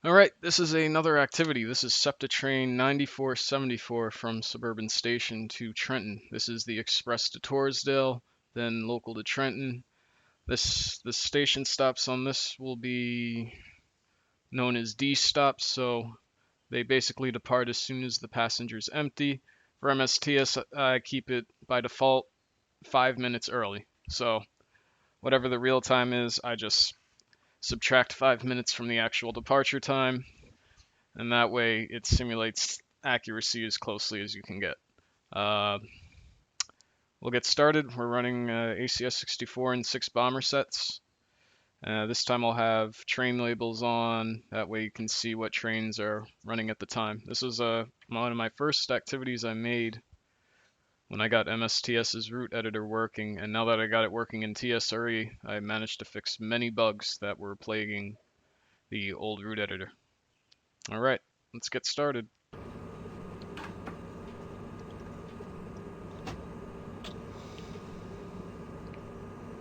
Alright, this is another activity. This is Septa train 9474 from Suburban Station to Trenton. This is the express to Torresdale, then local to Trenton. The station stops on this will be known as D stops, so they basically depart as soon as the passenger's empty. For MSTS, I keep it by default 5 minutes early. So whatever the real time is, I just subtract 5 minutes from the actual departure time, and that way it simulates accuracy as closely as you can get. We'll get started. We're running ACS 64 and 6 bomber sets. This time I'll have train labels on, that way you can see what trains are running at the time. This was one of my first activities I made when I got MSTS's route editor working, and now that I got it working in TSRE, I managed to fix many bugs that were plaguing the old route editor. Alright, let's get started.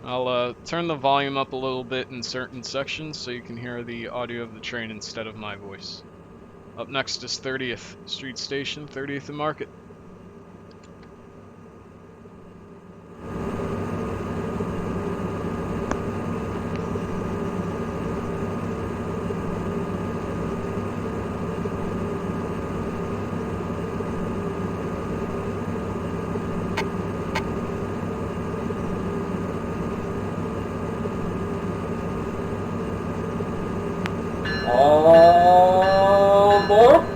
I'll turn the volume up a little bit in certain sections so you can hear the audio of the train instead of my voice. Up next is 30th Street Station, 30th and Market. All aboard.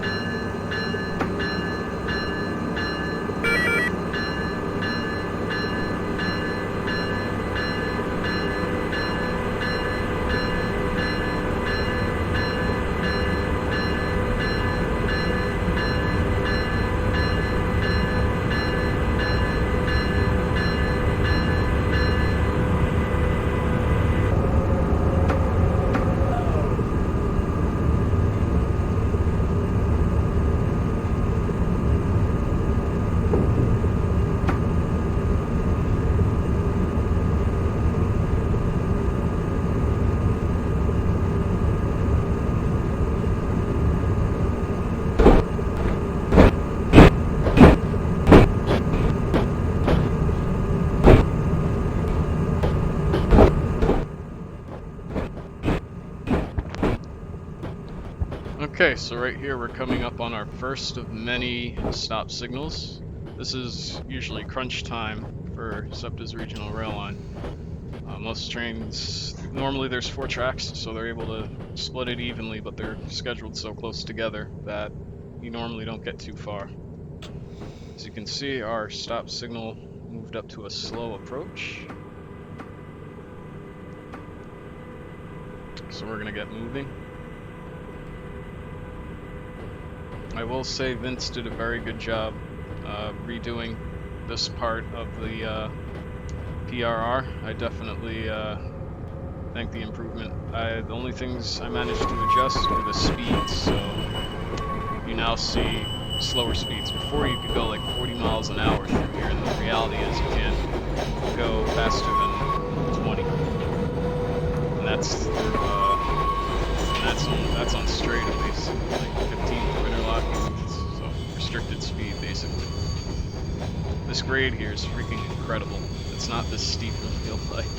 Okay, so right here we're coming up on our first of many stop signals. This is usually crunch time for Septa's regional rail line. Most trains, normally there's 4 tracks, so they're able to split it evenly, but they're scheduled so close together that you normally don't get too far. As you can see, our stop signal moved up to a slow approach. So we're gonna get moving. I will say Vince did a very good job redoing this part of the PRR. I definitely think the improvement. The only things I managed to adjust were the speeds, so you now see slower speeds. Before you could go like 40 miles an hour through here, and the reality is you can't go faster than 20. And that's on straight at least, like 15 through interlocking, so restricted speed basically. This grade here is freaking incredible. It's not this steep in real life.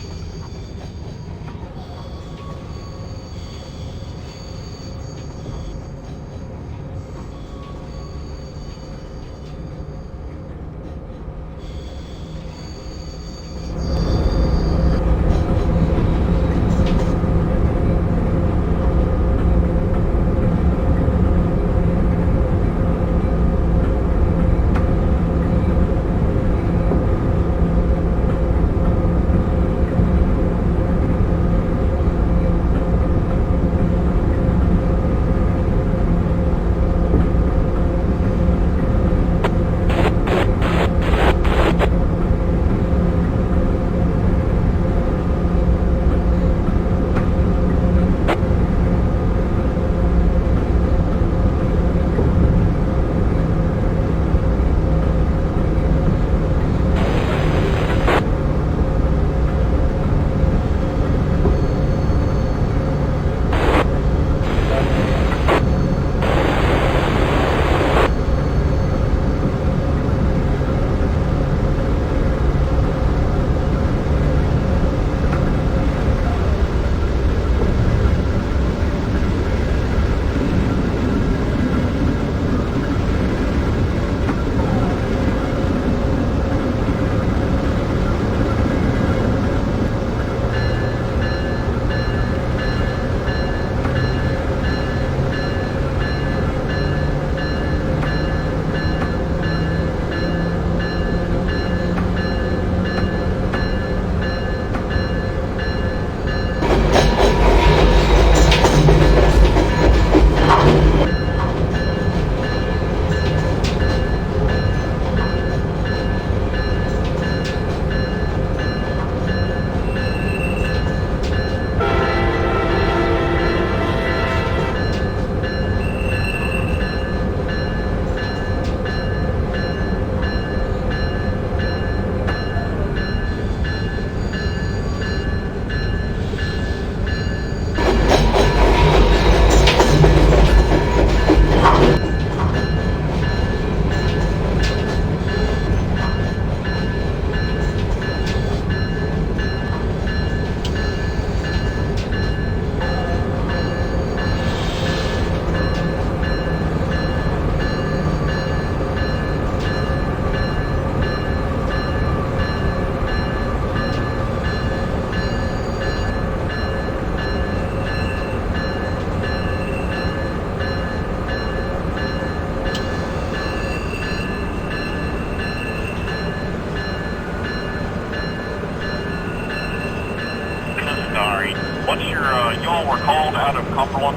Copper 1.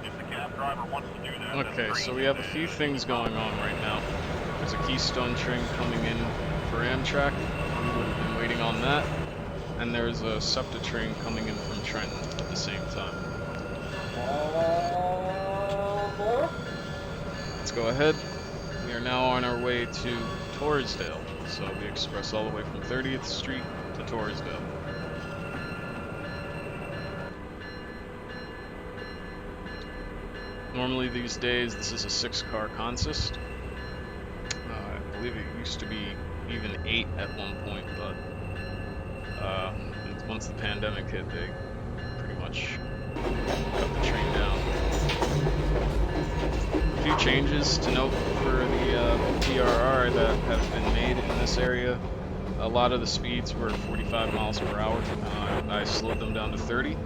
If the cab driver wants to do that, Okay, so we have a few things going on right now. There's a Keystone train coming in for Amtrak. We would have been waiting on that. And there's a Septa train coming in from Trenton at the same time. Let's go ahead. We are now on our way to Torresdale. So the express all the way from 30th Street to Torresdale. Normally these days this is a 6-car consist. I believe it used to be even 8 at one point, but once the pandemic hit, they pretty much cut the train down. A few changes to note for the PRR that have been made in this area. A lot of the speeds were 45 miles per hour. I slowed them down to 30,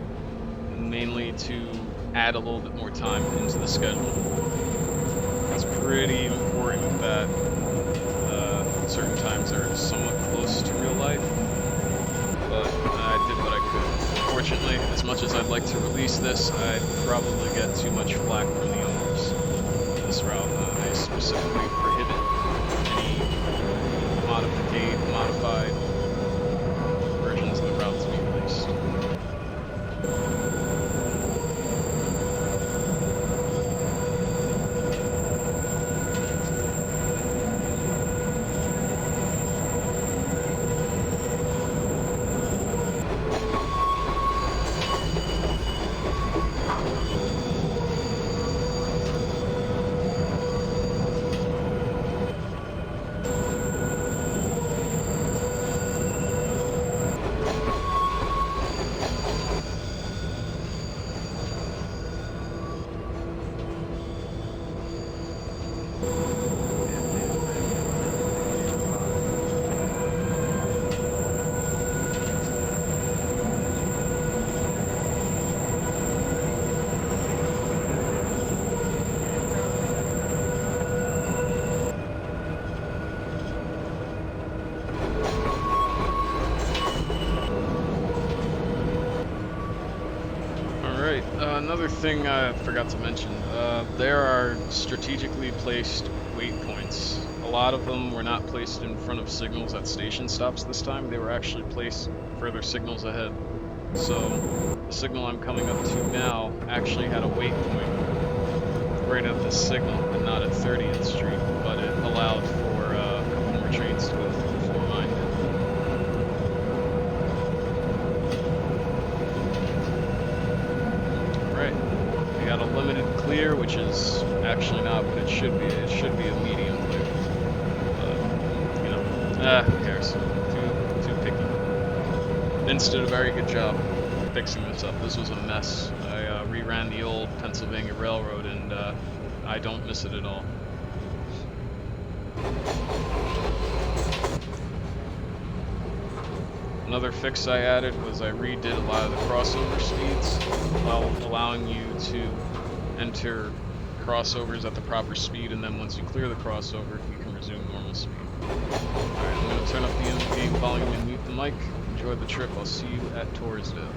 mainly to add a little bit more time into the schedule. It's pretty important that certain times are somewhat close to real life, but I did what I could. Unfortunately, as much as I'd like to release this, I'd probably get too much flack from the owners of this route. They specifically prohibit any modified versions of the route to be released. Another thing I forgot to mention, there are strategically placed wait points. A lot of them were not placed in front of signals at station stops this time, they were actually placed further signals ahead. So the signal I'm coming up to now actually had a wait point right at this signal and not at 30th Street, but it allowed for a couple more trains to go through before mine did. Got a limited clear, which is actually not what it should be. It should be a medium clear. But, you know, who cares? Too picky. Vince did a very good job fixing this up. This was a mess. I reran the old Pennsylvania Railroad, and I don't miss it at all. Another fix I added was I redid a lot of the crossover speeds while allowing you to enter crossovers at the proper speed, and then once you clear the crossover, you can resume normal speed. Alright, I'm going to turn up the in-game volume and mute the mic. Enjoy the trip. I'll see you at Torresdale.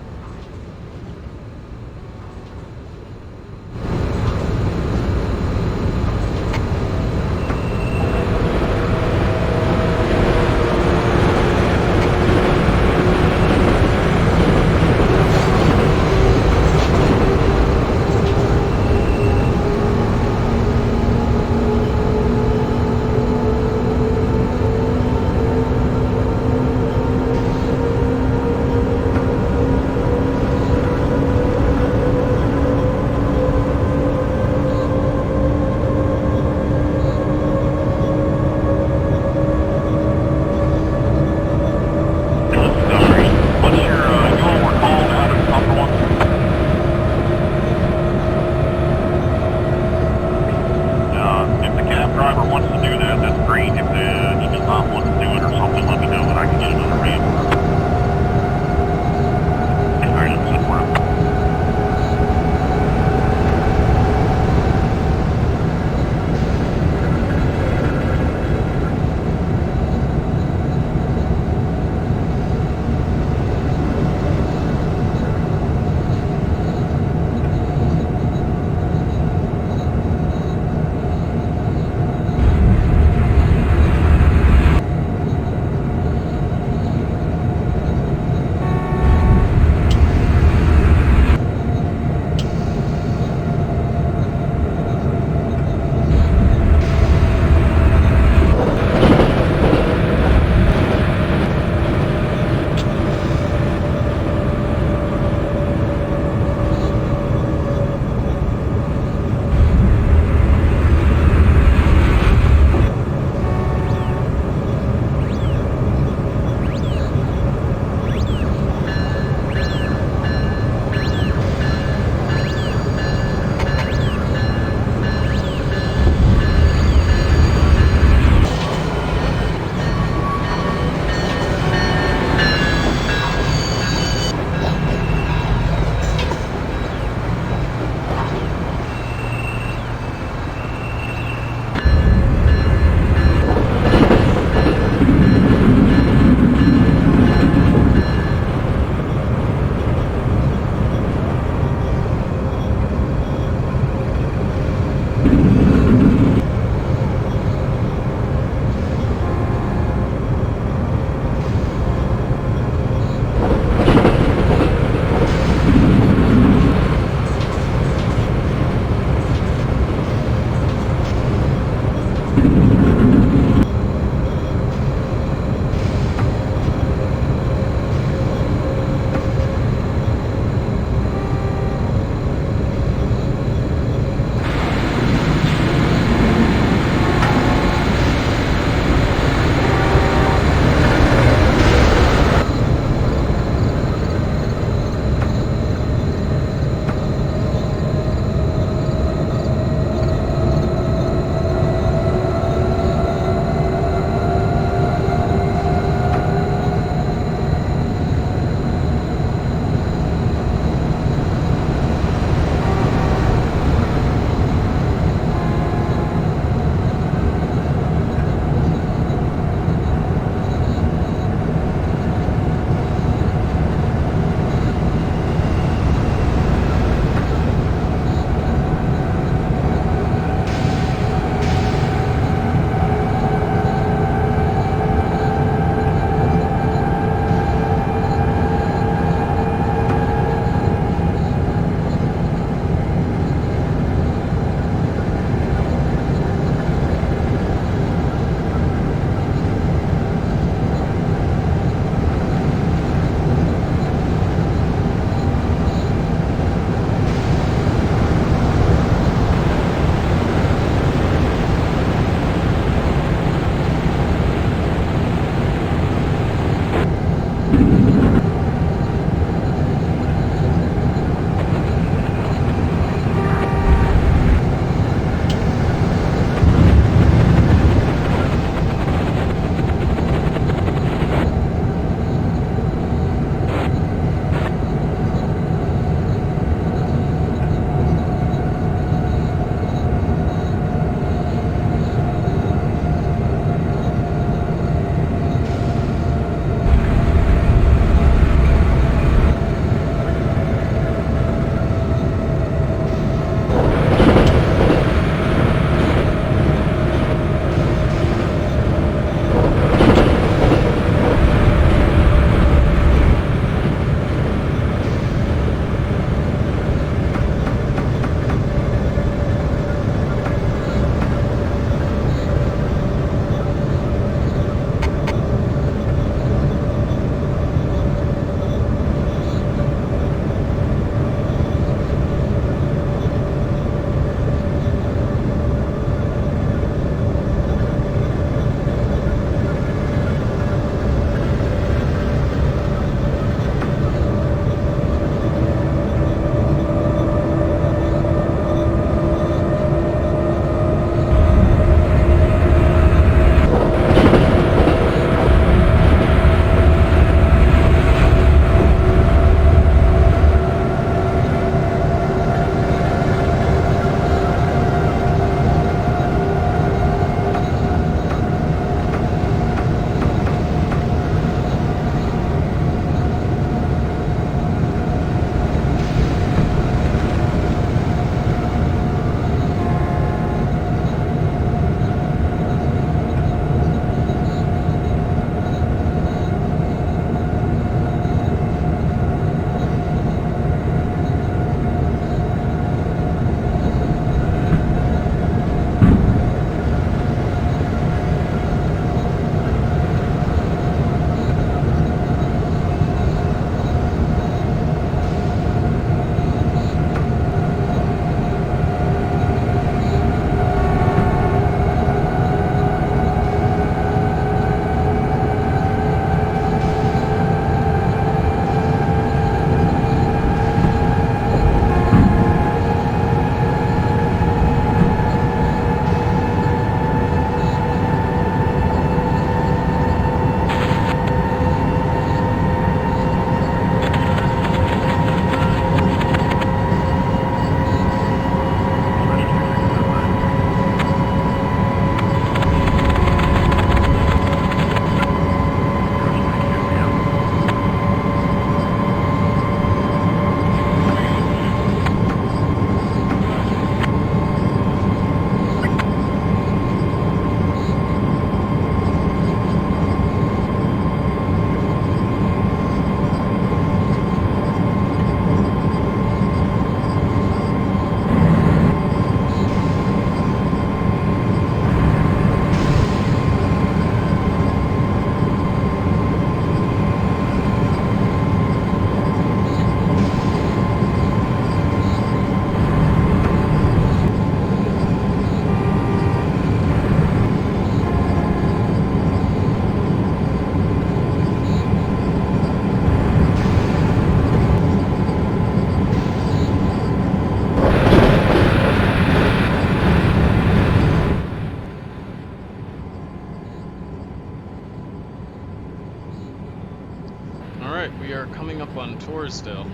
Alright, we are coming up on Torresdale.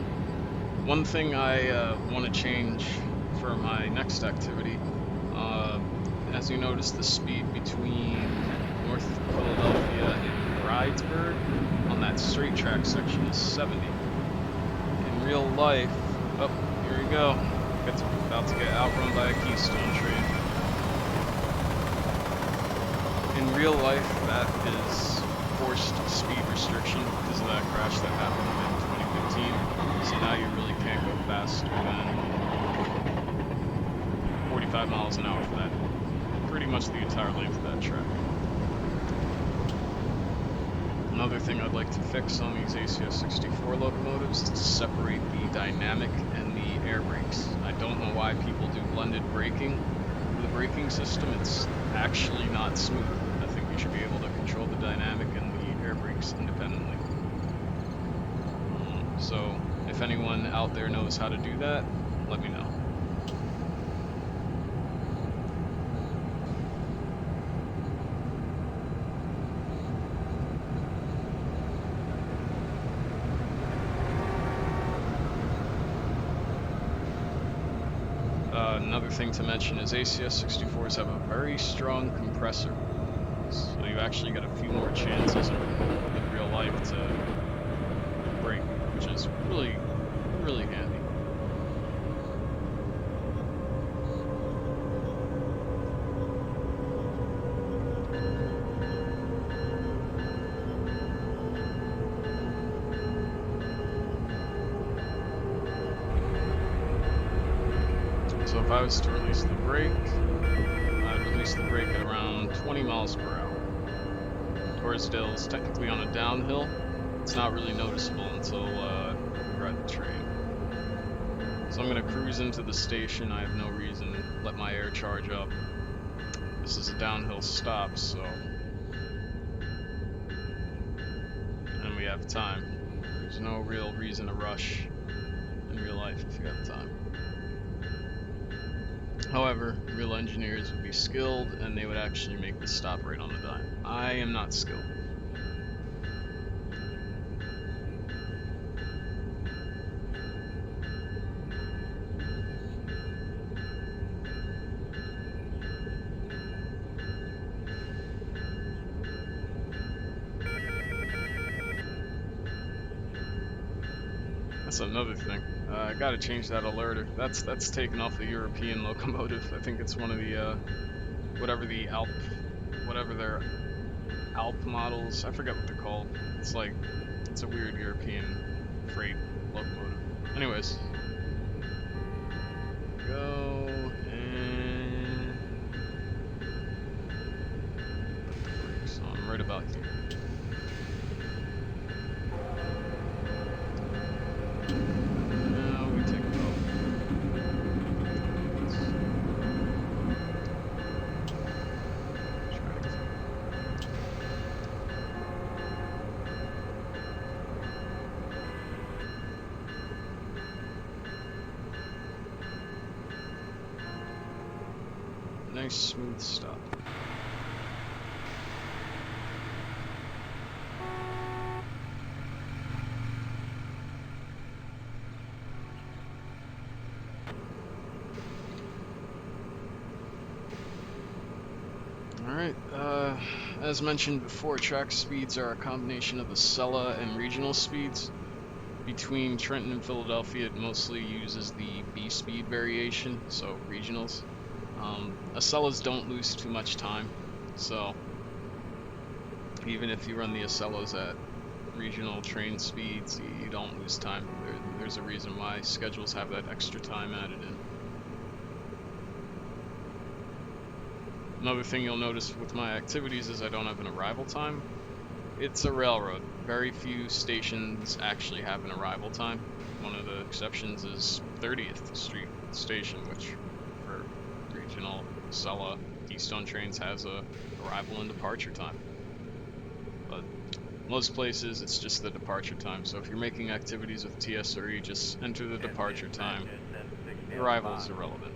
One thing I want to change for my next activity, as you notice, the speed between North Philadelphia and Bridesburg on that straight track section is 70. In real life, oh, here we go. About to get outrun by a Keystone train. In real life, that is forced speed restriction because of that crash that happened in 2015. So now you really can't go faster than 45 miles an hour for that. Pretty much the entire length of that track. Another thing I'd like to fix on these ACS 64 locomotives is to separate the dynamic and the air brakes. I don't know why people do blended braking. The braking system, it's actually not smooth. I think we should be able to control the dynamic and the air brakes independently. So if anyone out there knows how to do that, let me know. Another thing to mention is ACS 64s have a very strong compressor, so you actually get a few more chances in real life to brake, which is really, really handy. So if I was to release the brake, I'd release the brake at around 20 miles per hour. Torresdale is technically on a downhill. It's not really noticeable until you're at the train. So I'm going to cruise into the station. I have no reason to let my air charge up. This is a downhill stop, so... And we have time. There's no real reason to rush in real life if you have time. However, real engineers would be skilled and they would actually make the stop right on the dime. I am not skilled. That's another thing. I gotta change that alerter. That's taken off the European locomotive. I think it's one of the whatever their Alp models. I forget what they're called. It's a weird European freight locomotive. Anyways, go and put the brakes on right about here. Nice smooth stop. Alright, as mentioned before, track speeds are a combination of the Septa and regional speeds. Between Trenton and Philadelphia, it mostly uses the B speed variation, so regionals. Acellas don't lose too much time, so even if you run the Acellas at regional train speeds, you don't lose time. There's a reason why schedules have that extra time added in. Another thing you'll notice with my activities is I don't have an arrival time. It's a railroad. Very few stations actually have an arrival time. One of the exceptions is 30th Street Station, which for regional Septa Keystone trains has a arrival and departure time. But most places it's just the departure time, so if you're making activities with TSRE, just enter the departure time. The arrival is irrelevant.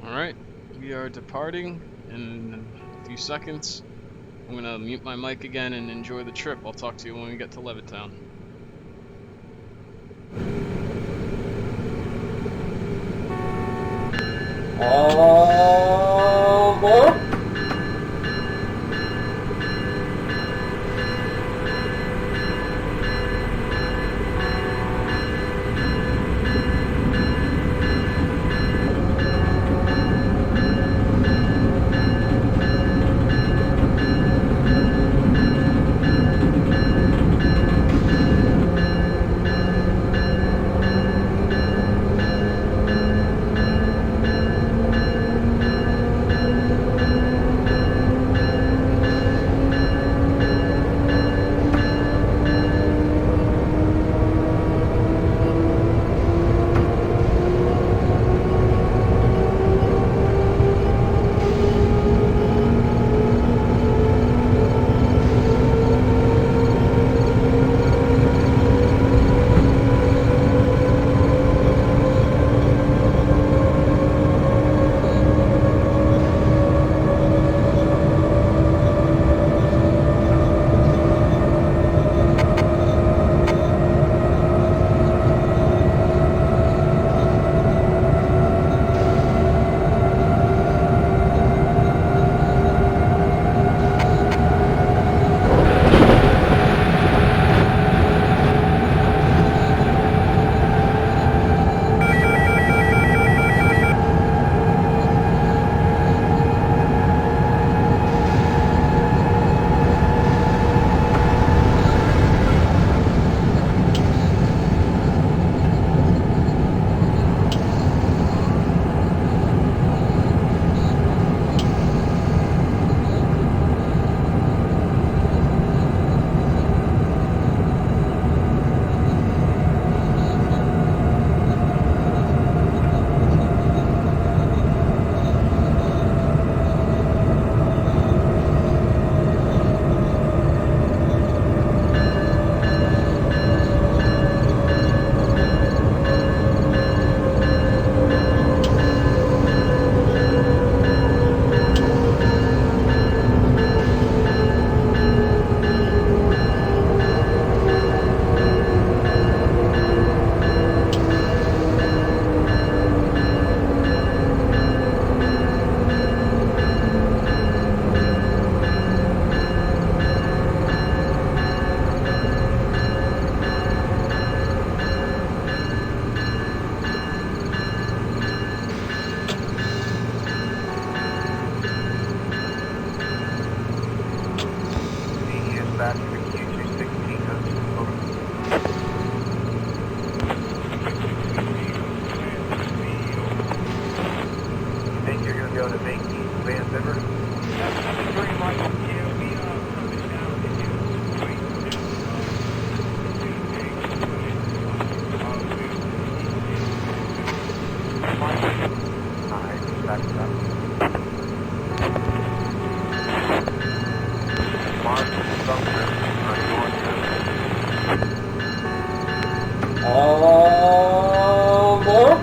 Alright, we are departing in a few seconds. I'm going to mute my mic again and enjoy the trip. I'll talk to you when we get to Levittown. All aboard. All aboard.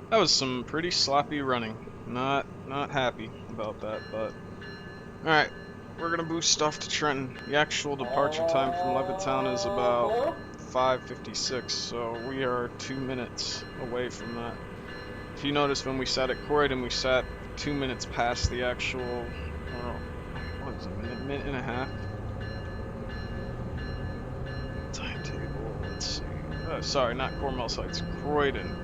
That was some pretty sloppy running. Not happy about that, but alright. We're gonna boost off to Trenton. The actual departure time from Levittown is about 5:56, so we are 2 minutes away from that. If you notice, when we sat at Croydon, we sat 2 minutes past the actual, or what was it, a minute and a half timetable. Let's see. Sorry, not Cornwall Heights. Croydon.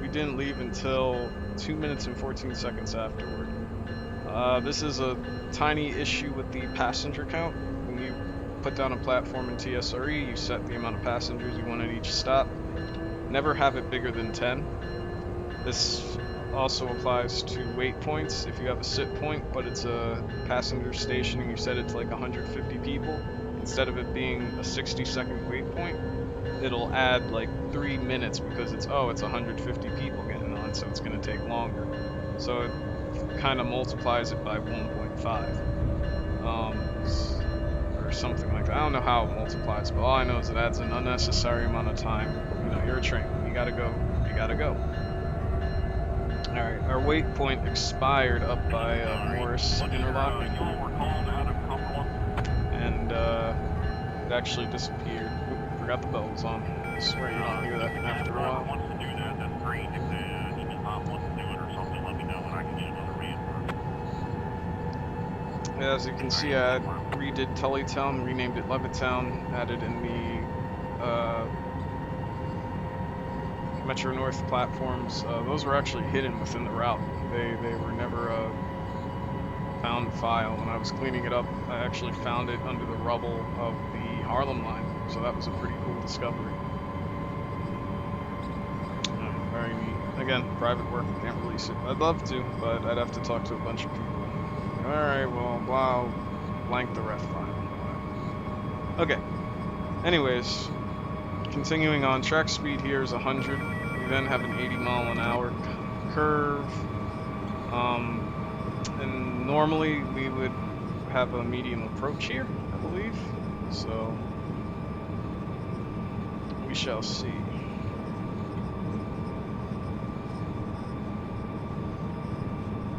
We didn't leave until 2 minutes and 14 seconds afterward. This is a tiny issue with the passenger count. When you put down a platform in TSRE, you set the amount of passengers you want at each stop. Never have it bigger than 10. This also applies to wait points. If you have a sit point, but it's a passenger station and you set it to like 150 people, instead of it being a 60-second wait point, it'll add like 3 minutes because it's 150 people getting on, so it's going to take longer. So it kind of multiplies it by 1.5 or something like that. I don't know how it multiplies, but all I know is it adds an unnecessary amount of time. You know, you're a train. You gotta go. Alright, our wait point expired up by Morris Interlock, and it actually disappeared. Oop, forgot the bell was on. I swear you don't hear that after a while. Wants to do that, that's great. If he does not want to do it or something, let me know and I can get another reimbursement. As you can see, I redid Tullytown, renamed it Levittown, added in the Metro North platforms. Those were actually hidden within the route. They were never a found file. When I was cleaning it up, I actually found it under the rubble of the Harlem line, so that was a pretty cool discovery. Very neat. Again, private work, can't release it. I'd love to, but I'd have to talk to a bunch of people. Alright, well, wow, blank the ref file. Okay, anyways, continuing on, track speed here is 100. We then have an 80-mile-an-hour curve. And normally we would have a medium approach here, I believe. So we shall see.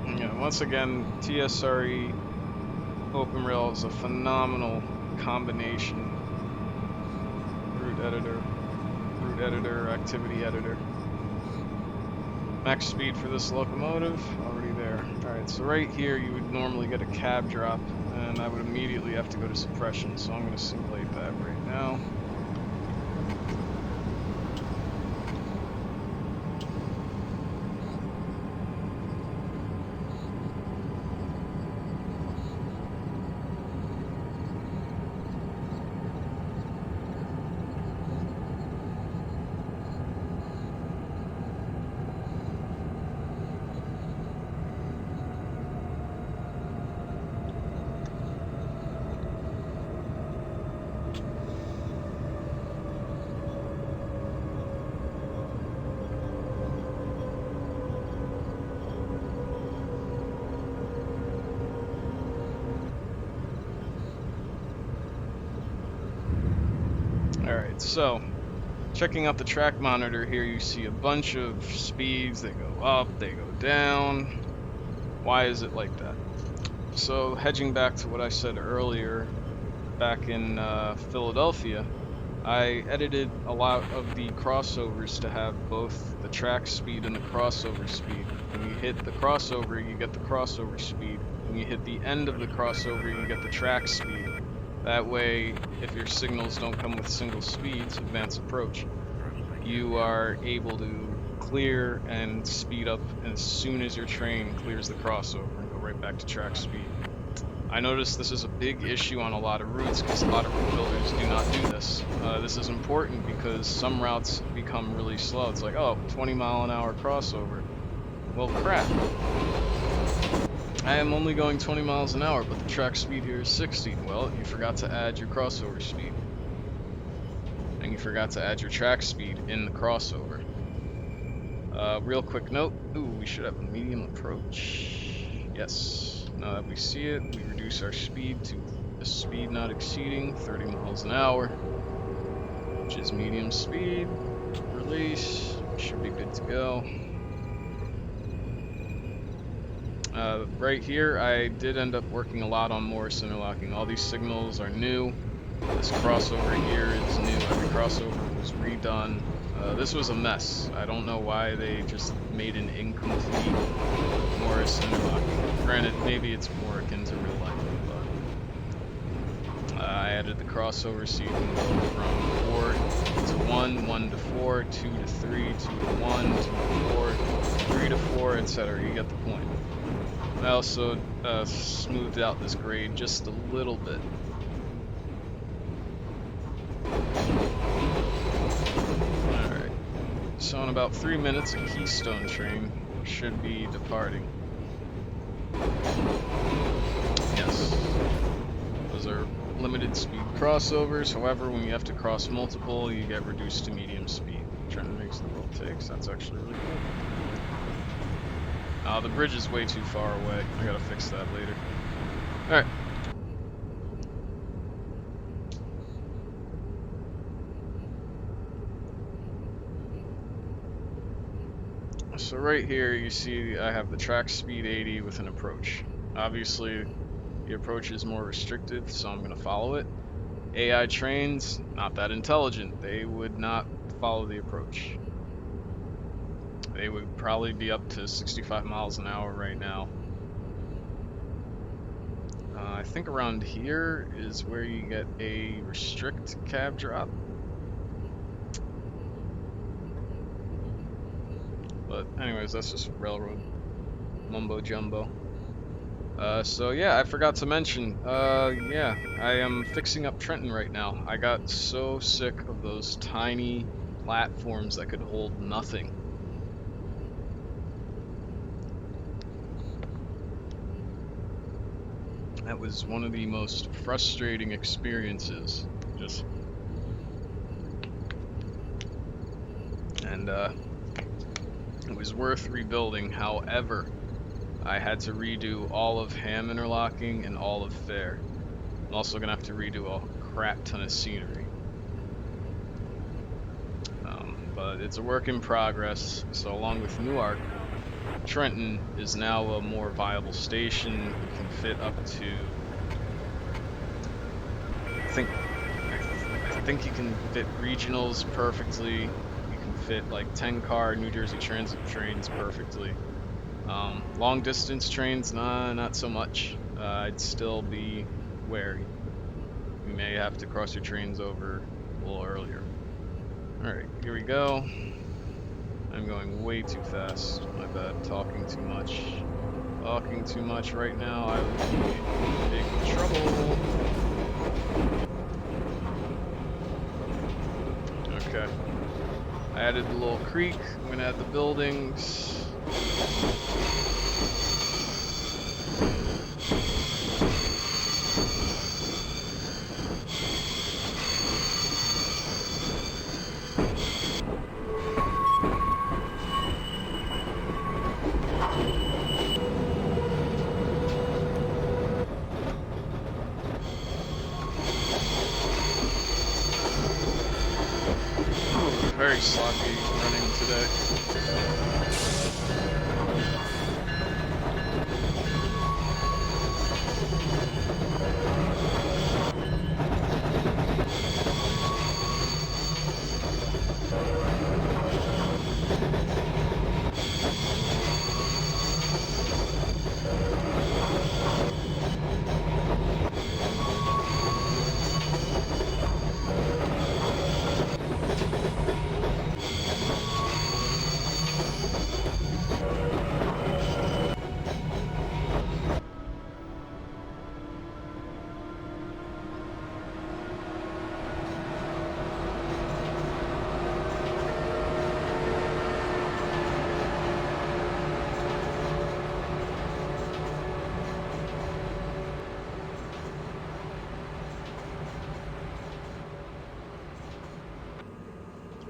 Yeah, once again, TSRE Open Rail is a phenomenal combination. Route editor, activity editor. Max speed for this locomotive, already there. Alright, so right here you would normally get a cab drop, and I would immediately have to go to suppression, so I'm going to simulate that right now. Alright, so checking out the track monitor here, you see a bunch of speeds. They go up, they go down. Why is it like that? So hedging back to what I said earlier, back in Philadelphia, I edited a lot of the crossovers to have both the track speed and the crossover speed. When you hit the crossover, you get the crossover speed. When you hit the end of the crossover, you get the track speed. That way, if your signals don't come with single speeds, advance approach, you are able to clear and speed up as soon as your train clears the crossover and go right back to track speed. I noticed this is a big issue on a lot of routes because a lot of route builders do not do this. This is important because some routes become really slow. It's like, 20-mile-an-hour crossover. Well, crap. I am only going 20 miles an hour, but the track speed here is 60. Well, you forgot to add your crossover speed. And you forgot to add your track speed in the crossover. Real quick note. Ooh, we should have a medium approach. Yes. Now that we see it, we reduce our speed to a speed not exceeding 30 miles an hour, which is medium speed. Release. Should be good to go. Right here, I did end up working a lot on Morse interlocking. All these signals are new. This crossover here is new. Every crossover was redone. This was a mess. I don't know why they just made an incomplete Morse interlocking. Granted, maybe it's more akin to real life, but I added the crossover so you can go from 4 to 1, 1 to 4, 2 to 3, 2 to 1, 2 to 4, 3 to 4, etc. You get the point. I also smoothed out this grade just a little bit. Alright, so in about 3 minutes a Keystone train should be departing. Yes, those are limited speed crossovers, however when you have to cross multiple you get reduced to medium speed. Trenton makes the world takes, that's actually really cool. The bridge is way too far away. I gotta fix that later. Alright. So right here you see I have the track speed 80 with an approach. Obviously the approach is more restrictive, so I'm gonna follow it. AI trains, not that intelligent. They would not follow the approach. They would probably be up to 65 miles an hour right now. I think around here is where you get a restrict cab drop. But anyways, that's just railroad mumbo jumbo. So yeah, I forgot to mention, yeah, I am fixing up Trenton right now. I got so sick of those tiny platforms that could hold nothing. That was one of the most frustrating experiences. And it was worth rebuilding. However, I had to redo all of ham interlocking and all of fair. I'm also gonna have to redo a crap ton of scenery. But it's a work in progress. So along with Newark, Trenton is now a more viable station. You can fit up to, I think you can fit regionals perfectly. You can fit like 10-car New Jersey Transit trains perfectly. Long distance trains, nah, not so much. I'd still be wary. You may have to cross your trains over a little earlier. Alright, here we go. I'm going way too fast. My bad, talking too much. Talking too much right now, I would be in big trouble. Okay. I added the little creek. I'm gonna add the buildings. Very sloppy running today.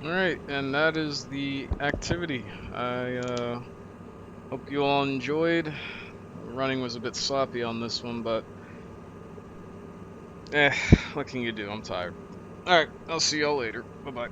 Alright, and that is the activity. I hope you all enjoyed. Running was a bit sloppy on this one, but what can you do? I'm tired. Alright, I'll see y'all later. Bye-bye.